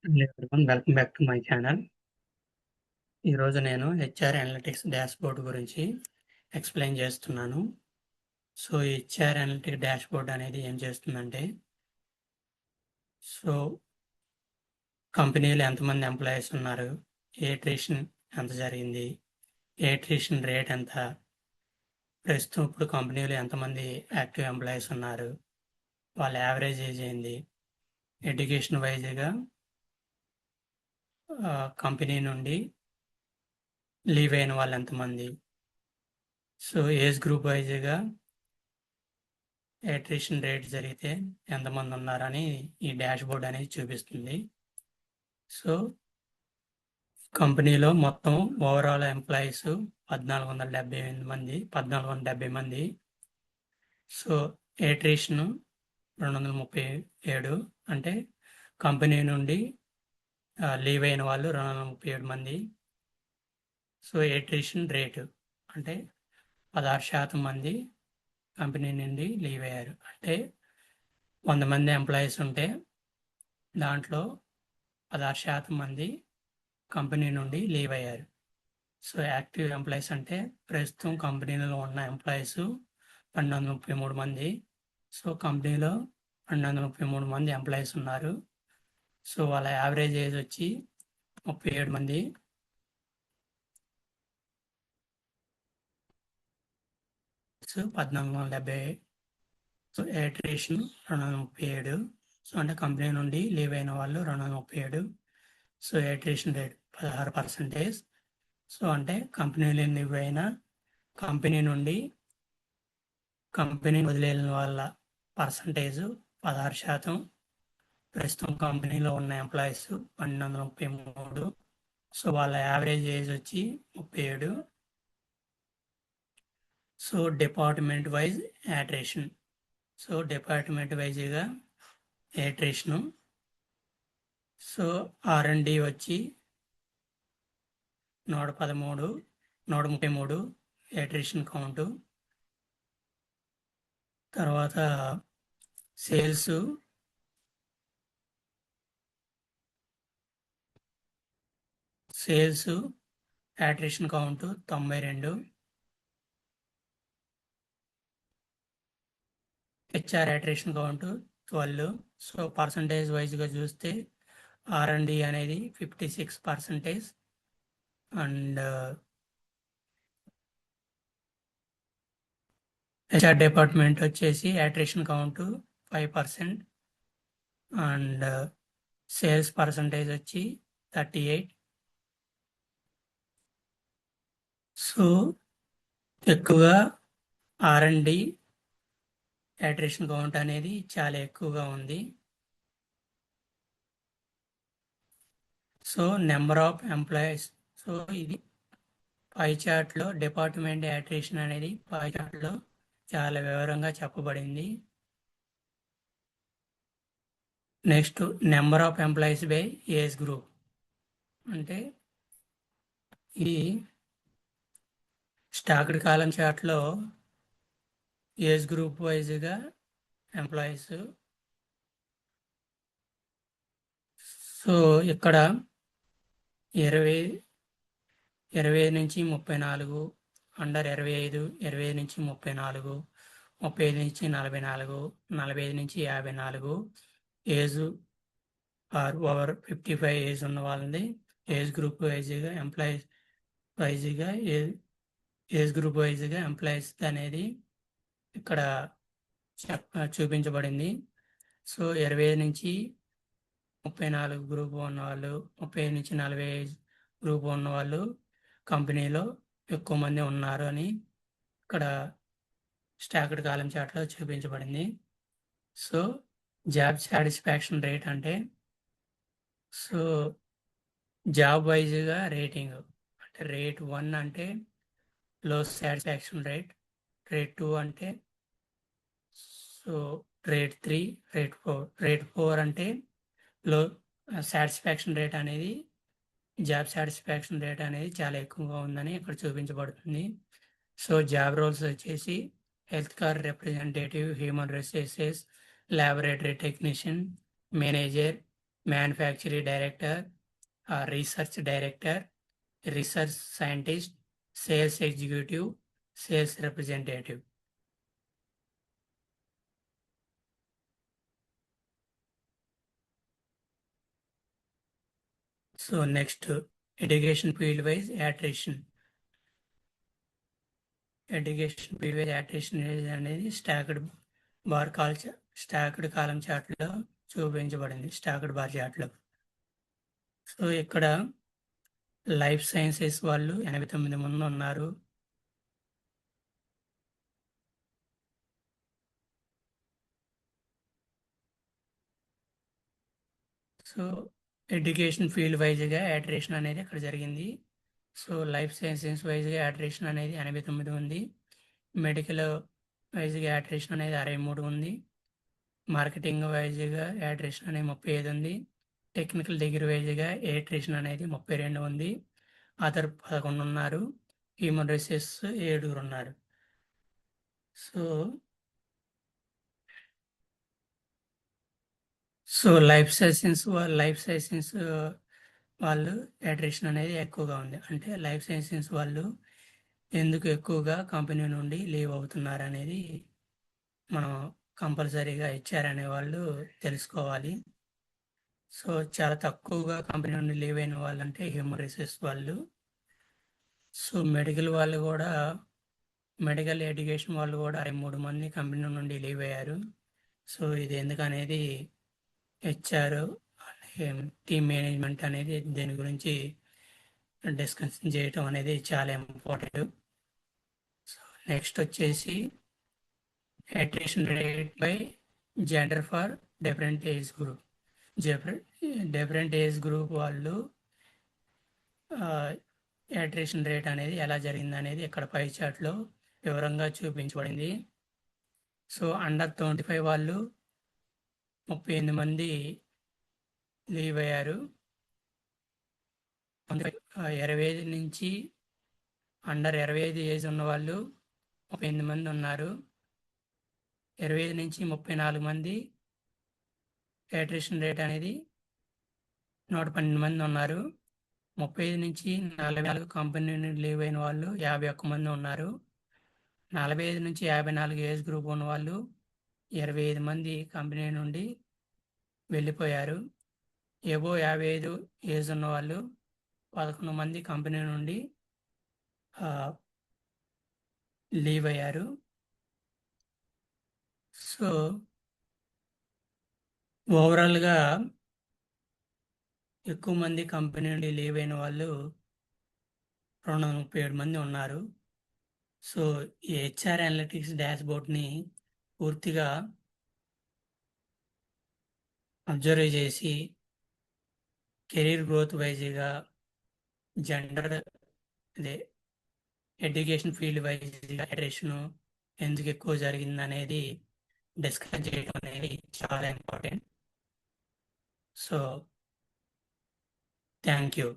Hello everyone, welcome back to my channel. ఈరోజు నేను HR analytics dashboard గురించి explain చేస్తున్నాను. సో ఈ హెచ్ఆర్ అనలిటిక్ డాష్బోర్డ్ అనేది ఏం చేస్తుందంటే, సో కంపెనీలో ఎంతమంది ఎంప్లాయీస్ ఉన్నారు, ఏ అట్రిషన్ ఎంత జరిగింది, ఏ అట్రిషన్ రేట్ ఎంత, ప్రస్తుతం ఇప్పుడు కంపెనీలో ఎంతమంది యాక్టివ్ ఎంప్లాయీస్ ఉన్నారు, వాళ్ళ యావరేజ్ ఏజ్ ఏంది, ఎడ్యుకేషన్ వైజ్గా కంపెనీ నుండి లీవ్ అయిన వాళ్ళు ఎంతమంది, సో ఏజ్ గ్రూప్ వైజ్గా అట్రిషన్ రేట్ జరిగితే ఎంతమంది ఉన్నారని ఈ డాష్బోర్డ్ అనేది చూపిస్తుంది. సో కంపెనీలో మొత్తం ఓవరాల్ ఎంప్లాయీస్ 1470 మంది. సో అట్రిషన్ 237, అంటే కంపెనీ నుండి లీవ్ అయిన వాళ్ళు 237 మంది. సో అట్రిషన్ రేటు అంటే 16% మంది కంపెనీ నుండి లీవ్ అయ్యారు. అంటే 100 మంది ఎంప్లాయీస్ ఉంటే దాంట్లో 16% మంది కంపెనీ నుండి లీవ్ అయ్యారు. సో యాక్టివ్ ఎంప్లాయీస్ అంటే ప్రస్తుతం కంపెనీలో ఉన్న ఎంప్లాయీస్ 233 మంది. సో కంపెనీలో 233 మంది ఎంప్లాయీస్ ఉన్నారు. సో వాళ్ళ యావరేజ్ ఏజ్ వచ్చి 37 మంది. సో 1470. So attrition 237. సో అంటే కంపెనీ నుండి లీవ్ అయిన వాళ్ళు 237. So attrition rate 16%. సో అంటే కంపెనీలో లీవ్ అయిన కంపెనీ నుండి కంపెనీ వదిలేని వాళ్ళ పర్సంటేజ్ 16%. ప్రస్తుతం కంపెనీలో ఉన్న ఎంప్లాయీస్ 1233. సో వాళ్ళ యావరేజ్ ఏజ్ వచ్చి 37. So department wise attrition. So department వైజ్గా అట్రిషను. సో R&D వచ్చి 113, 133 అట్రిషన్ కౌంటు. తర్వాత sales attrition count 92. HR attrition count 12. So percentage వైజ్గా చూస్తే R&D అనేది 56%, అండ్ హెచ్ఆర్ డిపార్ట్మెంట్ వచ్చేసి attrition count 5%, and sales percentage వచ్చి 38. సో ఎక్కువగా R&D అట్రిషన్ కౌంట్ అనేది చాలా ఎక్కువగా ఉంది. So number of employees. So ఇది పై చార్ట్లో డిపార్ట్మెంట్ అట్రిషన్ అనేది పై చార్ట్లో చాలా వివరంగా చెప్పబడింది. Next number of employees by age group. అంటే ఇది స్టాక్డ్ కాలం చార్ట్లో ఏజ్ గ్రూప్ వైజ్గా ఎంప్లాయీస్. సో ఇక్కడ 20 నుంచి 34, అండర్ 25, 25 నుంచి 34, 35 నుంచి 44, 45 నుంచి 54 ఏజ్ ఆర్ ఓవర్ 55 ఏజ్ ఉన్న వాళ్ళని ఏజ్ గ్రూప్ వైజ్గా ఎంప్లాయీస్ వైజ్గా ఏజ్ గ్రూప్ వైజ్గా ఎంప్లాయీస్ అనేది ఇక్కడ చూపించబడింది. సో 25 నుంచి 34 గ్రూప్ ఉన్నవాళ్ళు, 35 నుంచి 40 గ్రూప్ ఉన్నవాళ్ళు కంపెనీలో ఎక్కువ మంది ఉన్నారు అని ఇక్కడ స్టాక్డ్ కాలం చార్ట్లో చూపించబడింది. సో జాబ్ సాటిస్ఫాక్షన్ రేట్ అంటే, సో జాబ్ వైజ్గా రేటింగ్ అంటే రేట్ 1 అంటే లో సాటిస్ఫాక్షన్ రేట్, రేట్ 2 అంటే, సో రేట్ 3, రేట్ 4 అంటే లో సాటిస్ఫాక్షన్ రేట్ అనేది జాబ్ సాటిస్ఫాక్షన్ రేట్ అనేది చాలా ఎక్కువగా ఉందని ఇక్కడ చూపించబడుతుంది. సో జాబ్ రోల్స్ వచ్చేసి health care representative, human resources, laboratory technician, manager, manufacturing director, research director, research scientist, sales executive, sales representative. So next education field wise attrition. Education field wise attrition అనేది stacked కాలం చార్ట్లో చూపించబడింది, stacked bar చార్ట్లో. So ఇక్కడ life sciences వాళ్ళు 89 మంది ఉన్నారు. So education field వైజ్గా యాట్రేషన్ అనేది ఇక్కడ జరిగింది. సో లైఫ్ సైన్సెస్ వైజ్గా యాట్రేషన్ అనేది 89 ఉంది. మెడికల్ వైజ్గా యాట్రేషన్ అనేది 63 ఉంది. మార్కెటింగ్ వైజ్గా యాట్రేషన్ అనేది 35 ఉంది. టెక్నికల్ డిగ్రీ వైజ్గా యాట్రేషన్ అనేది 32 ఉంది. అదర్ 11 ఉన్నారు. హ్యూమన్ రిసోర్సెస్ 7 ఉన్నారు. సో లైఫ్ సైన్సెస్ వాళ్ళు అట్రిషన్ అనేది ఎక్కువగా ఉంది. అంటే లైఫ్ సైన్సెస్ వాళ్ళు ఎందుకు ఎక్కువగా కంపెనీ నుండి లీవ్ అవుతున్నారు అనేది మనం కంపల్సరీగా ఇచ్చారనే వాళ్ళు తెలుసుకోవాలి. సో చాలా తక్కువగా కంపెనీ నుండి లీవ్ అయిన వాళ్ళు అంటే హ్యూమన్ రిసోర్సెస్ వాళ్ళు. సో మెడికల్ ఎడ్యుకేషన్ వాళ్ళు కూడా 63 మంది కంపెనీ నుండి లీవ్ అయ్యారు. సో ఇది ఎందుకనేది హెచ్ఆర్ టీమ్ మేనేజ్మెంట్ అనేది దీని గురించి డిస్కషన్ చేయటం అనేది చాలా ఇంపార్టెంట్. సో నెక్స్ట్ వచ్చేసి attrition rate by gender for different age group. Different age group వాళ్ళు అట్రిషన్ రేట్ అనేది ఎలా జరిగింది అనేది ఇక్కడ పై చార్ట్లో వివరంగా చూపించబడింది. సో అండర్ 25 వాళ్ళు 38 మంది లీవ్ అయ్యారు. 25 నుంచి అండర్ 25 ఏజ్ ఉన్న వాళ్ళు 38 మంది ఉన్నారు. 25 నుంచి 34 మంది అట్రిషన్ రేట్ అనేది 112 మంది ఉన్నారు. 35 నుంచి 44 కంపెనీ నుండి లీవ్ అయిన వాళ్ళు 51 మంది ఉన్నారు. 45 నుంచి 54 ఏజ్ గ్రూప్ ఉన్న వాళ్ళు 25 మంది కంపెనీ నుండి వెళ్ళిపోయారు. ఏవో 55 ఏజ్ ఉన్న వాళ్ళు 11 మంది కంపెనీ నుండి లీవ్ అయ్యారు. సో ఓవరాల్గా ఎక్కువ మంది కంపెనీ నుండి లీవ్ అయిన వాళ్ళు 237 మంది ఉన్నారు. సో ఈ హెచ్ఆర్ అనలిటిక్స్ డాష్బోర్డ్ని పూర్తిగా అబ్జర్వ్ చేసి కెరీర్ గ్రోత్ వైజ్గా జెండర్ ఎడ్యుకేషన్ ఫీల్డ్ వైజ్గా అట్రిషన్ ఎందుకు ఎక్కువ జరిగింది అనేది డిస్కస్ చేయడం అనేది చాలా ఇంపార్టెంట్. So thank you.